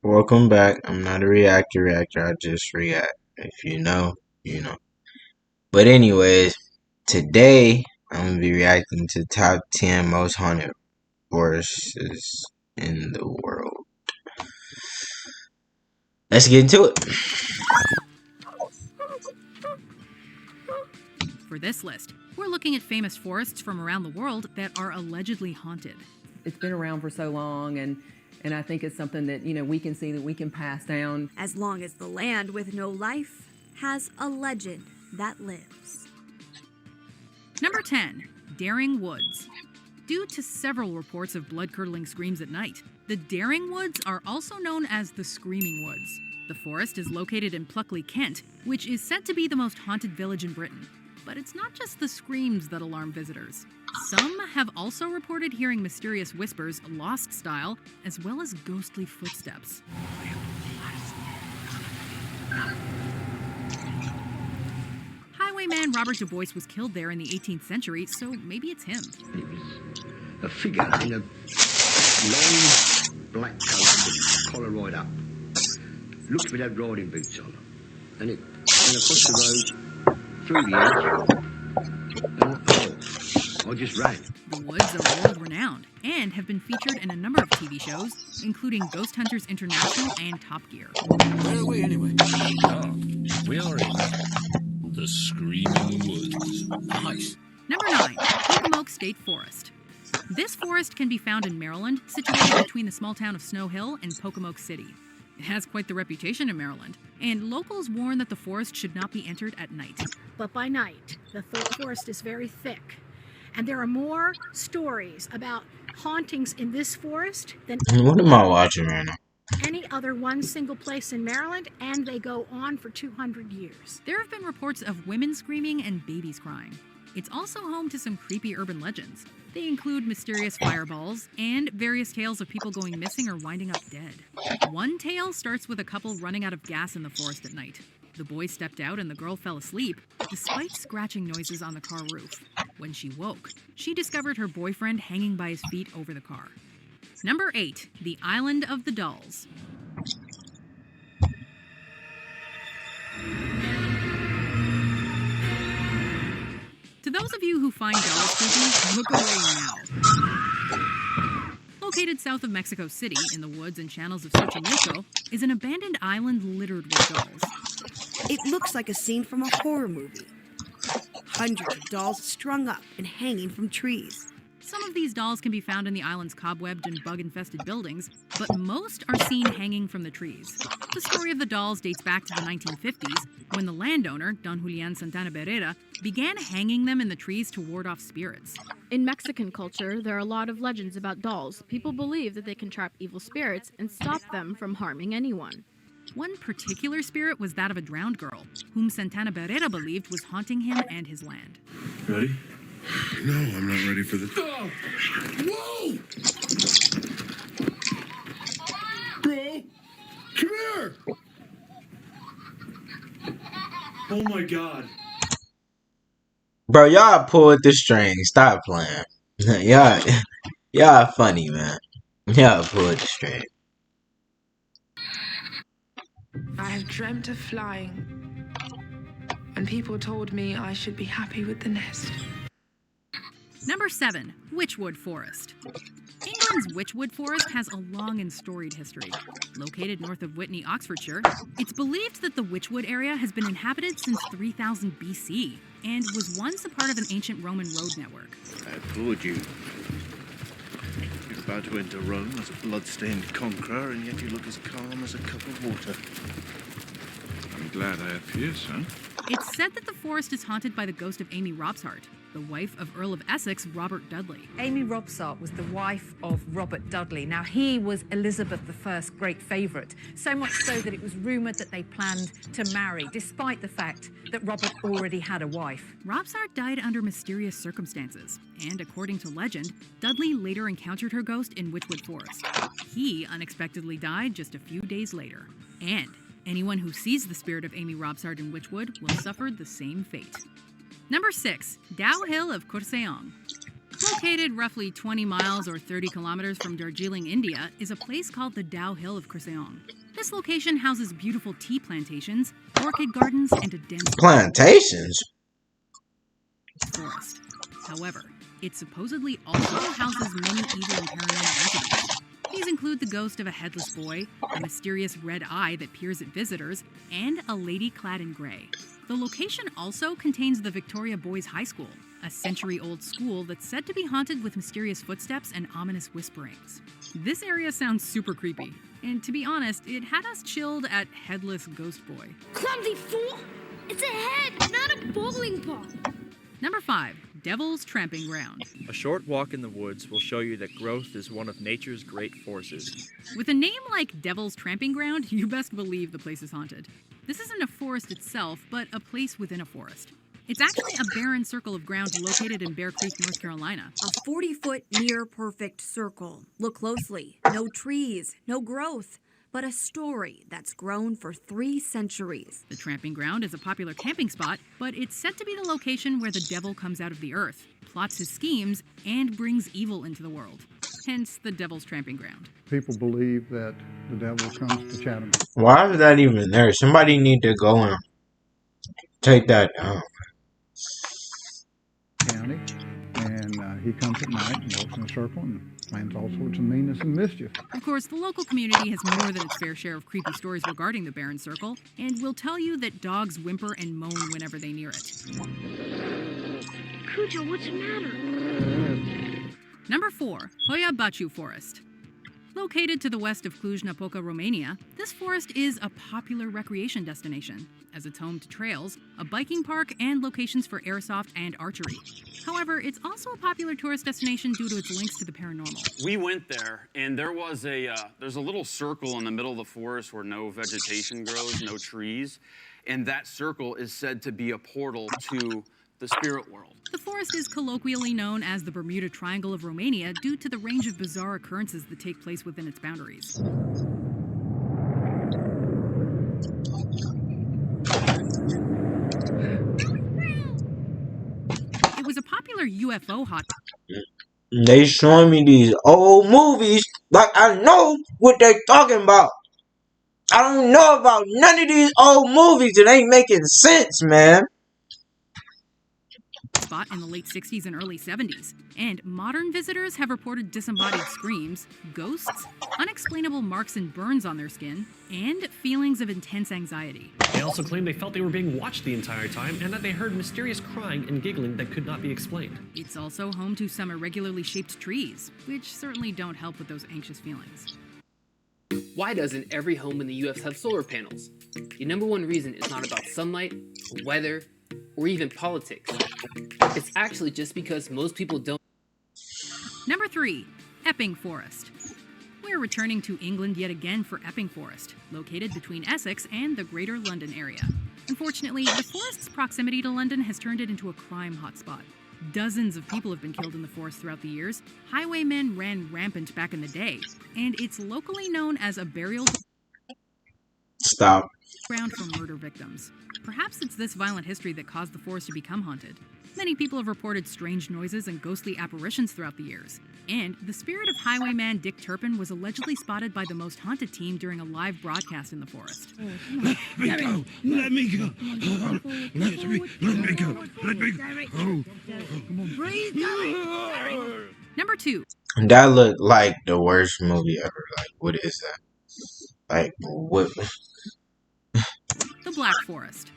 Welcome back. I'm not a reactor. I just react. If you know, you know. But anyways, today I'm gonna be reacting to top 10 most haunted forests in the world. Let's get into it. For this list, we're looking at famous forests from around the world that are allegedly haunted. It's been around for so long, and I think it's something that, we can see that we can pass down. As long as the land with no life has a legend that lives. Number 10. Daring Woods. Due to several reports of blood-curdling screams at night, the Daring Woods are also known as the Screaming Woods. The forest is located in Pluckley, Kent, which is said to be the most haunted village in Britain. But it's not just the screams that alarm visitors. Some have also reported hearing mysterious whispers, Lost style, as well as ghostly footsteps. Highwayman Robert Du Bois was killed there in the 18th century, so maybe it's him. It was a figure in a long black coat with collar right up. Looked like it had riding boots on. And it went across the road, through the edge, and I just ran. The woods are world-renowned and have been featured in a number of TV shows, including Ghost Hunters International and Top Gear. Where are we anyway? We are in the Screaming Woods. Nice. Number 9. Pocomoke State Forest. This forest can be found in Maryland, situated between the small town of Snow Hill and Pocomoke City. It has quite the reputation in Maryland, and locals warn that the forest should not be entered at night. But by night, the forest is very thick. And there are more stories about hauntings in this forest than What am I watching right now? any other one single place in Maryland, and they go on for 200 years. There have been reports of women screaming and babies crying. It's also home to some creepy urban legends. They include mysterious fireballs and various tales of people going missing or winding up dead. One tale starts with a couple running out of gas in the forest at night. The boy stepped out and the girl fell asleep, despite scratching noises on the car roof. When she woke, she discovered her boyfriend hanging by his feet over the car. Number 8. The Island of the Dolls. To those of you who find dolls creepy, look away now. Located south of Mexico City, in the woods and channels of Xochimilco, is an abandoned island littered with dolls. It looks like a scene from a horror movie. Hundreds of dolls strung up and hanging from trees. Some of these dolls can be found in the island's cobwebbed and bug-infested buildings, but most are seen hanging from the trees. The story of the dolls dates back to the 1950s, when the landowner, Don Julian Santana Barrera, began hanging them in the trees to ward off spirits. In Mexican culture, there are a lot of legends about dolls. People believe that they can trap evil spirits and stop them from harming anyone. One particular spirit was that of a drowned girl, whom Santana Barrera believed was haunting him and his land. Ready? No, I'm not ready for this. Oh. Whoa! Bro, come here! Oh my God. Bro, y'all pulled the string. Stop playing. y'all funny, man. Y'all pulled the string. I have dreamt of flying, and people told me I should be happy with the nest. Number 7. Witchwood Forest. England's Witchwood Forest has a long and storied history. Located north of Witney, Oxfordshire, it's believed that the Witchwood area has been inhabited since 3000 BC and was once a part of an ancient Roman road network. I applaud you. You're about to enter Rome as a blood-stained conqueror, and yet you look as calm as a cup of water. I'm glad I appear, sir. It's said that the forest is haunted by the ghost of Amy Robsart, the wife of Earl of Essex Robert Dudley. Amy Robsart was the wife of Robert Dudley. Now, he was Elizabeth I's great favourite, so much so that it was rumoured that they planned to marry, despite the fact that Robert already had a wife. Robsart died under mysterious circumstances, and according to legend, Dudley later encountered her ghost in Witchwood Forest. He unexpectedly died just a few days later. And anyone who sees the spirit of Amy Robsart in Witchwood will suffer the same fate. Number 6. Dow Hill of Courseong. Located roughly 20 miles or 30 kilometers from Darjeeling, India, is a place called the Dow Hill of Kurseong. This location houses beautiful tea plantations, orchid gardens, and a dense Plantations? forest. However, it supposedly also houses many evil and paranormal entities. These include the ghost of a headless boy, a mysterious red eye that peers at visitors, and a lady clad in gray. The location also contains the Victoria Boys High School, a century-old school that's said to be haunted with mysterious footsteps and ominous whisperings. This area sounds super creepy, and to be honest, it had us chilled at Headless Ghost Boy. Clumsy fool! It's a head, not a bowling ball! Number 5. Devil's Tramping Ground. A short walk in the woods will show you that growth is one of nature's great forces. With a name like Devil's Tramping Ground, you best believe the place is haunted. This isn't a forest itself, but a place within a forest. It's actually a barren circle of ground located in Bear Creek, North Carolina. A 40-foot near-perfect circle. Look closely. No trees, no growth, but a story that's grown for 3 centuries. The Tramping Ground is a popular camping spot, but it's said to be the location where the devil comes out of the earth, plots his schemes, and brings evil into the world. Hence, the Devil's Tramping Ground. People believe that the devil comes to Chatham Why is that even there? Somebody need to go and take that down. County, and he comes at night and walks in a circle and plans all sorts of meanness and mischief. Of course, the local community has more than its fair share of creepy stories regarding the barren circle, and will tell you that dogs whimper and moan whenever they near it. Cujo, what's the matter? Number 4. Hoya Bachu Forest. Located to the west of Cluj-Napoca, Romania, this forest is a popular recreation destination, as it's home to trails, a biking park, and locations for airsoft and archery. However, it's also a popular tourist destination due to its links to the paranormal. We went there, and there was there's a little circle in the middle of the forest where no vegetation grows, no trees, and that circle is said to be a portal to the spirit world. The forest is colloquially known as the Bermuda Triangle of Romania due to the range of bizarre occurrences that take place within its boundaries. It was a popular UFO hotspot. They showing me these old movies like I know what they talking about. I don't know about none of these old movies. It ain't making sense, man. Spot in the late 60s and early 70s, and modern visitors have reported disembodied screams, ghosts, unexplainable marks and burns on their skin, and feelings of intense anxiety. They also claimed they felt they were being watched the entire time and that they heard mysterious crying and giggling that could not be explained. It's also home to some irregularly shaped trees, which certainly don't help with those anxious feelings. Why doesn't every home in the US have solar panels? The number one reason is not about sunlight, weather, or even politics. It's actually just because most people don't. Number 3. Epping Forest. We're returning to England yet again for Epping Forest, located between Essex and the Greater London area. Unfortunately, the forest's proximity to London has turned it into a crime hotspot. Dozens of people have been killed in the forest throughout the years. Highwaymen ran rampant back in the day, and it's locally known as a burial ground for murder victims. Perhaps it's this violent history that caused the forest to become haunted. Many people have reported strange noises and ghostly apparitions throughout the years. And the spirit of highwayman Dick Turpin was allegedly spotted by the Most Haunted team during a live broadcast in the forest. Let me go! Let me go! Let me go! Let me go! Number 2. That looked like the worst movie ever. Like, what is that? Like, what? The Black Forest.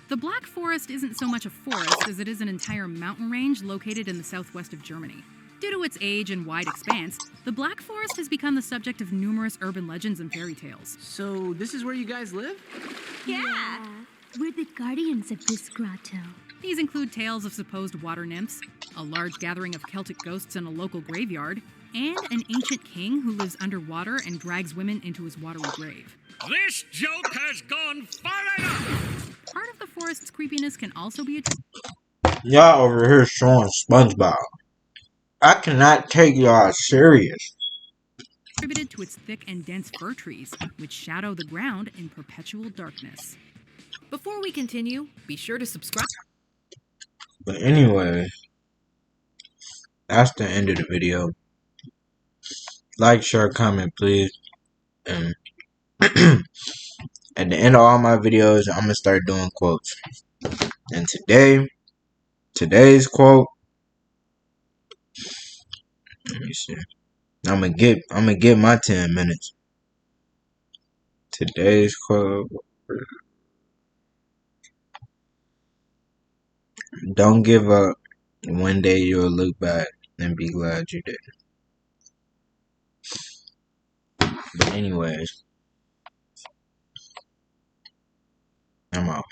The Black Forest isn't so much a forest as it is an entire mountain range located in the southwest of Germany. Due to its age and wide expanse, the Black Forest has become the subject of numerous urban legends and fairy tales. So this is where you guys live? Yeah. We're the guardians of this grotto. These include tales of supposed water nymphs, a large gathering of Celtic ghosts in a local graveyard, and an ancient king who lives underwater and drags women into his watery grave. This joke has gone far enough! Part of the forest's creepiness can also be Y'all over here showing SpongeBob. I cannot take y'all serious. attributed to its thick and dense fir trees, which shadow the ground in perpetual darkness. Before we continue, be sure to subscribe. But anyway, that's the end of the video. Like, share, comment, please. And at the end of all my videos, I'm gonna start doing quotes. And today's quote. Let me see. I'm gonna get my 10 minutes. Today's quote. Don't give up. One day you'll look back and be glad you did. But anyways, I'm out.